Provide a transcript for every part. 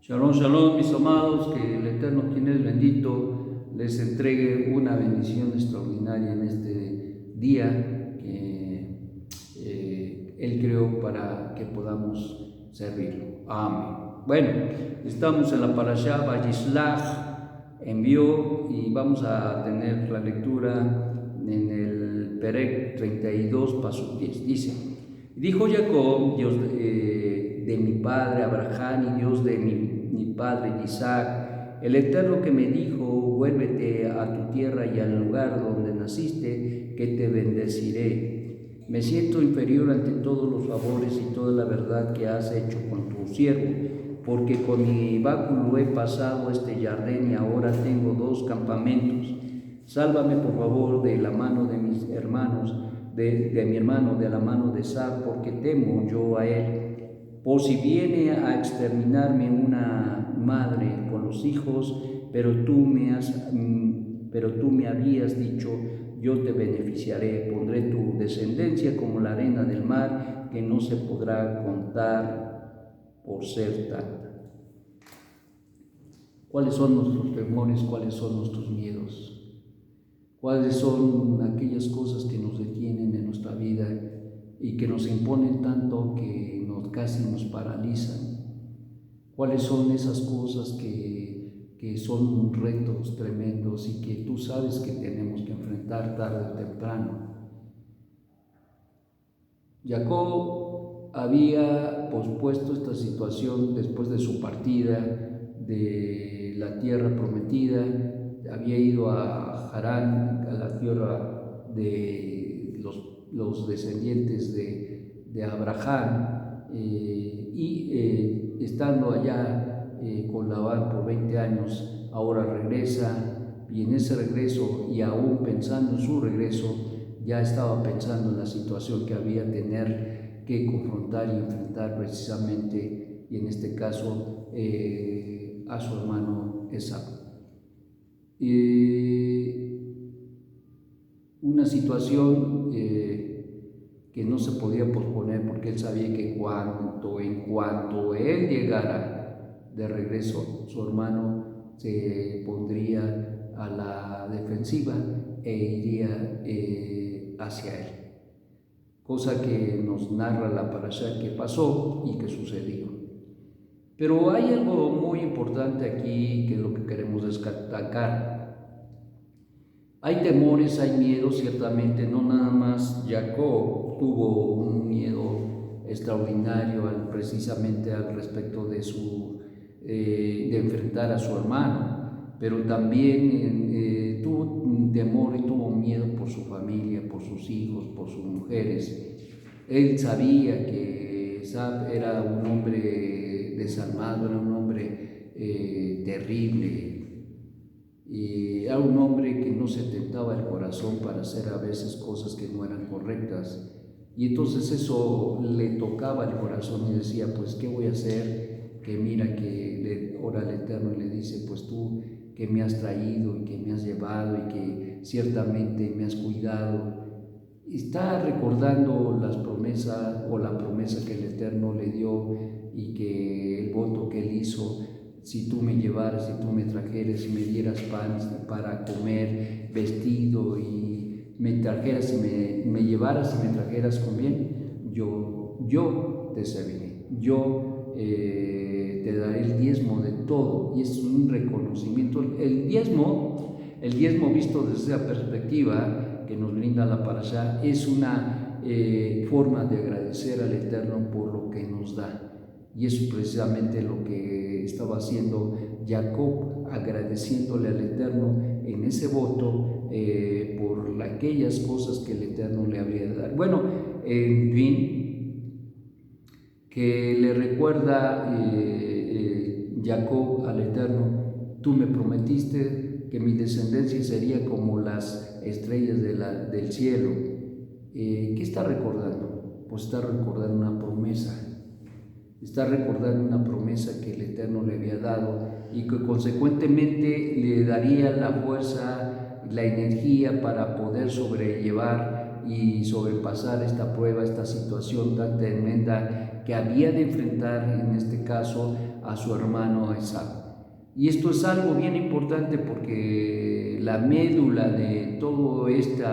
Shalom, shalom, mis amados, que el Eterno, quien es bendito, les entregue una bendición extraordinaria en este día que Él creó para que podamos servirlo. Amén. Bueno, estamos en la parashá Vayislach, envió, y vamos a tener la lectura en el Perek 32, paso 10. Dice: dijo Jacob, Dios de mi padre Abraham y Dios de mi padre Isaac, el Eterno que me dijo: vuélvete a tu tierra y al lugar donde naciste, que te bendeciré. Me siento inferior ante todos los favores y toda la verdad que has hecho con tu siervo, porque con mi báculo he pasado este Jardín y ahora tengo 2 campamentos. Sálvame por favor de la mano de mis hermanos, de mi hermano, de la mano de Esab, porque temo yo a él. Por si viene a exterminarme una madre con los hijos, pero tú me habías dicho: yo te beneficiaré, pondré tu descendencia como la arena del mar, que no se podrá contar por ser tanta. ¿Cuáles son nuestros temores? ¿Cuáles son nuestros miedos? ¿Cuáles son aquellas cosas que nos detienen en nuestra vida y que nos imponen tanto que casi nos paralizan? ¿Cuáles son esas cosas que son retos tremendos y que tú sabes que tenemos que enfrentar tarde o temprano? Jacob había pospuesto esta situación después de su partida de la tierra prometida. Había ido a Harán, a la tierra de los descendientes de Abraham, estando allá con Labán por 20 años, ahora regresa, y en ese regreso, y aún pensando en su regreso, ya estaba pensando en la situación que había tener que confrontar y enfrentar precisamente, y en este caso a su hermano Esab. Una situación que no se podía posponer, porque él sabía que en cuanto él llegara de regreso, su hermano se pondría a la defensiva e iría hacia él, cosa que nos narra la parashá que pasó y que sucedió. Pero hay algo muy importante aquí que es lo que queremos destacar. Hay temores, hay miedos, ciertamente. No nada más Jacob tuvo un miedo extraordinario precisamente al respecto de enfrentar a su hermano, pero también tuvo un temor y tuvo miedo por su familia, por sus hijos, por sus mujeres. Él sabía que Esab era un hombre desalmado, era un hombre terrible, y era un hombre que no se tentaba el corazón para hacer a veces cosas que no eran correctas, y entonces eso le tocaba el corazón y decía: pues ¿qué voy a hacer? Que mira que le ora al Eterno y le dice: pues tú que me has traído y que me has llevado y que ciertamente me has cuidado. Está recordando las promesas o la promesa que el Eterno le dio y que el voto que él hizo: si tú me llevaras, si tú me trajeras y me dieras pan para comer, vestido, y me trajeras y me llevaras y me trajeras con bien, yo te serviré, yo te daré el diezmo de todo. Y es un reconocimiento. El diezmo visto desde esa perspectiva que nos brinda la parashá, es una forma de agradecer al Eterno por lo que nos da. Y eso es precisamente lo que estaba haciendo Jacob, agradeciéndole al Eterno en ese voto por aquellas cosas que el Eterno le habría de dar. Bueno, en fin, que le recuerda Jacob al Eterno: tú me prometiste que mi descendencia sería como las estrellas del cielo. ¿Qué está recordando? Pues está recordando una promesa. Está recordando una promesa que el Eterno le había dado y que consecuentemente le daría la fuerza, la energía para poder sobrellevar y sobrepasar esta prueba, esta situación tan tremenda que había de enfrentar, en este caso, a su hermano Esaú. Y esto es algo bien importante porque la médula de todo este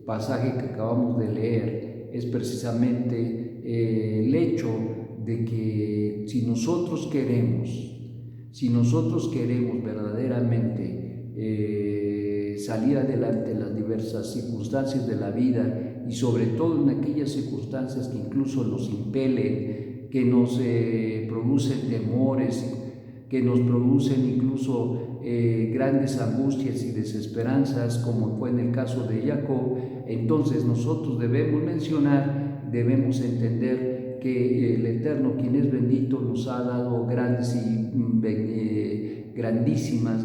pasaje que acabamos de leer es precisamente el hecho de que si nosotros queremos verdaderamente salir adelante en las diversas circunstancias de la vida y sobre todo en aquellas circunstancias que incluso nos impelen, que nos producen temores, que nos producen incluso grandes angustias y desesperanzas, como fue en el caso de Jacob, entonces nosotros debemos entender que el Eterno, quien es bendito, nos ha dado grandísimas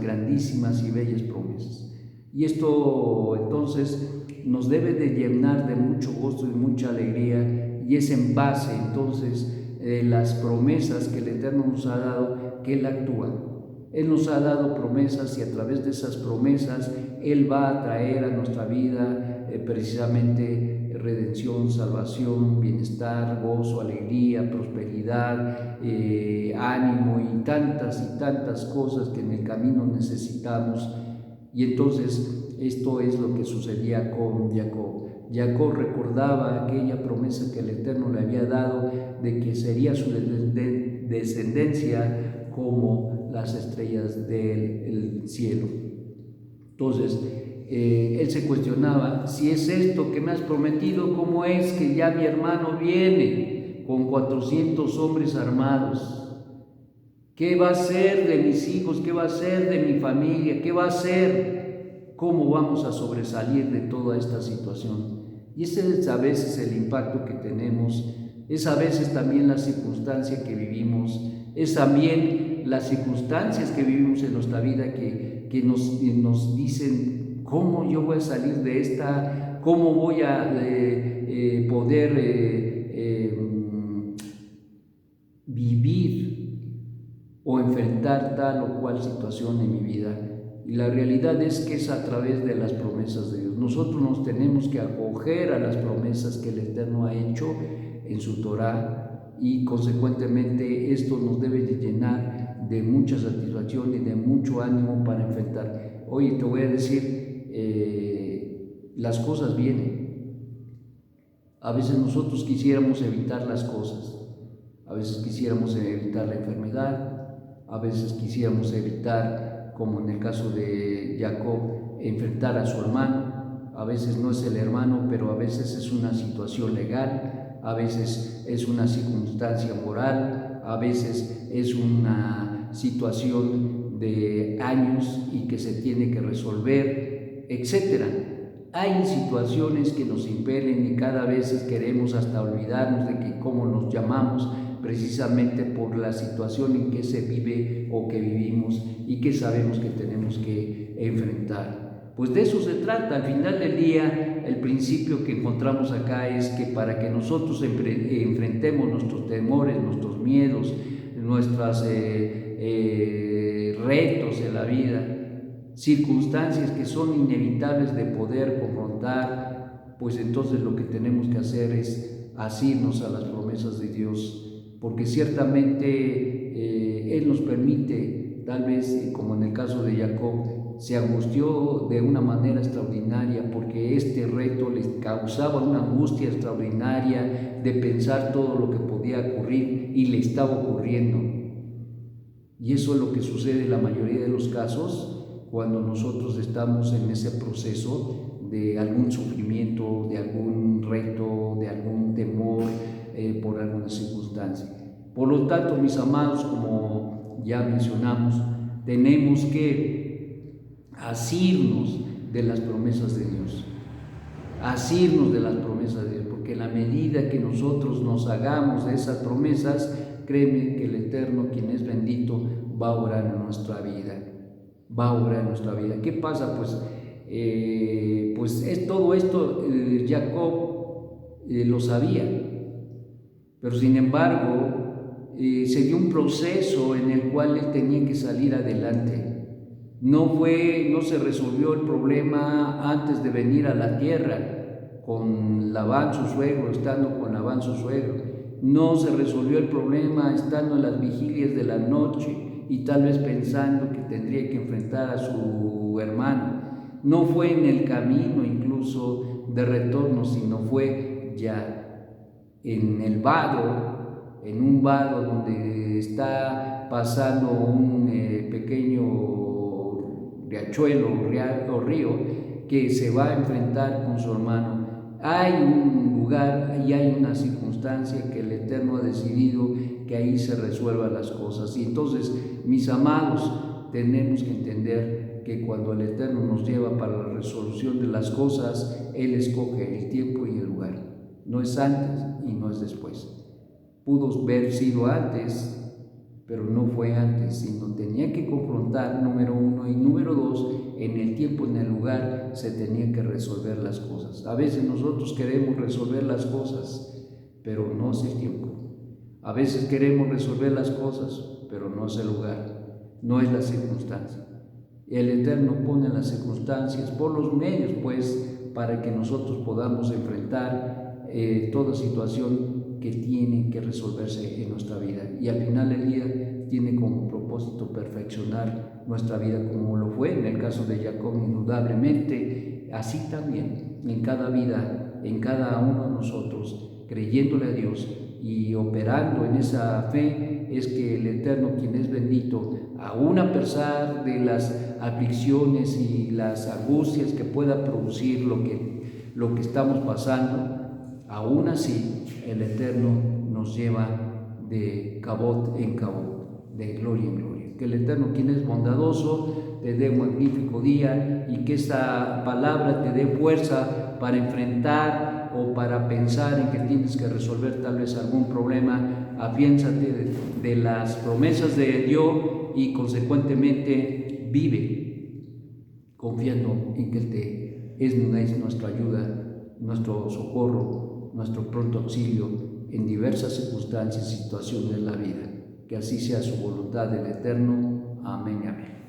y bellas promesas. Y esto entonces nos debe de llenar de mucho gozo y mucha alegría, y es en base entonces las promesas que el Eterno nos ha dado que Él actúa. Él nos ha dado promesas y a través de esas promesas Él va a traer a nuestra vida precisamente redención, salvación, bienestar, gozo, alegría, prosperidad, ánimo y tantas cosas que en el camino necesitamos. Y entonces esto es lo que sucedía con Jacob. Jacob recordaba aquella promesa que el Eterno le había dado de que sería su descendencia como las estrellas del cielo. Entonces, él se cuestionaba: si es esto que me has prometido, ¿cómo es que ya mi hermano viene con 400 hombres armados? ¿Qué va a ser de mis hijos? ¿Qué va a ser de mi familia? ¿Qué va a ser? ¿Cómo vamos a sobresalir de toda esta situación? Y ese es a veces el impacto que tenemos, es a veces también la circunstancia que vivimos, es también las circunstancias que vivimos en nuestra vida que nos dicen: ¿cómo yo voy a salir de esta? ¿Cómo voy a poder vivir o enfrentar tal o cual situación en mi vida? Y la realidad es que es a través de las promesas de Dios. Nosotros nos tenemos que acoger a las promesas que el Eterno ha hecho en su Torá, y consecuentemente esto nos debe de llenar de mucha satisfacción y de mucho ánimo para enfrentar. Oye, te voy a decir, las cosas vienen. A veces nosotros quisiéramos evitar las cosas, a veces quisiéramos evitar la enfermedad, a veces quisiéramos evitar, como en el caso de Jacob, enfrentar a su hermano. A veces no es el hermano, pero a veces es una situación legal, a veces es una circunstancia moral, a veces es una situación de años y que se tiene que resolver, etc. Hay situaciones que nos impelen y cada vez queremos hasta olvidarnos de que cómo nos llamamos, precisamente por la situación en que se vive o que vivimos y que sabemos que tenemos que enfrentar. Pues de eso se trata. Al final del día, el principio que encontramos acá es que para que nosotros enfrentemos nuestros temores, nuestros miedos, nuestros retos en la vida, circunstancias que son inevitables de poder confrontar, pues entonces lo que tenemos que hacer es asirnos a las promesas de Dios, porque ciertamente Él nos permite, tal vez como en el caso de Jacob, se angustió de una manera extraordinaria porque este reto les causaba una angustia extraordinaria de pensar todo lo que podía ocurrir y le estaba ocurriendo. Y eso es lo que sucede en la mayoría de los casos cuando nosotros estamos en ese proceso de algún sufrimiento, de algún reto, de algún temor por alguna circunstancia. Por lo tanto, mis amados, como ya mencionamos, tenemos que asirnos de las promesas de Dios, asirnos de las promesas de Dios, porque en la medida que nosotros nos hagamos de esas promesas, créeme que el Eterno, quien es bendito, va a obrar en nuestra vida, va a obrar en nuestra vida. ¿Qué pasa? Pues es todo esto, Jacob lo sabía, pero sin embargo se dio un proceso en el cual él tenía que salir adelante. No se resolvió el problema antes de venir a la tierra con Labán su suegro, estando con Labán su suegro. no se resolvió el problema estando en las vigilias de la noche y tal vez pensando que tendría que enfrentar a su hermano. No fue en el camino incluso de retorno, sino fue ya en el vado, en un vado donde está pasando un pequeño riachuelo o río, que se va a enfrentar con su hermano. Hay un lugar y hay una circunstancia que el Eterno ha decidido que ahí se resuelvan las cosas. Y entonces, mis amados, tenemos que entender que cuando el Eterno nos lleva para la resolución de las cosas, Él escoge el tiempo y el lugar. No es antes y no es después. Pudo haber sido antes, pero no fue antes, sino tenía que confrontar, número uno, y número dos, en el tiempo, en el lugar, se tenían que resolver las cosas. A veces nosotros queremos resolver las cosas, pero no es el tiempo. A veces queremos resolver las cosas, pero no es el lugar, no es la circunstancia. El Eterno pone las circunstancias por los medios, pues, para que nosotros podamos enfrentar toda situación que tiene que resolverse en nuestra vida. Y al final del día tiene como propósito perfeccionar nuestra vida, como lo fue en el caso de Jacob, indudablemente. Así también en cada vida, en cada uno de nosotros, creyéndole a Dios y operando en esa fe, es que el Eterno, quien es bendito, aún a pesar de las aflicciones y las angustias que pueda producir lo que estamos pasando, aún así el Eterno nos lleva de cabot en cabot, de gloria en gloria. Que el Eterno, quien es bondadoso, te dé un magnífico día y que esta palabra te dé fuerza para enfrentar o para pensar en que tienes que resolver tal vez algún problema. Afiénzate de las promesas de Dios y consecuentemente vive confiando en que Él es nuestra ayuda, nuestro socorro, nuestro pronto auxilio en diversas circunstancias y situaciones de la vida. Que así sea su voluntad del Eterno. Amén y amén.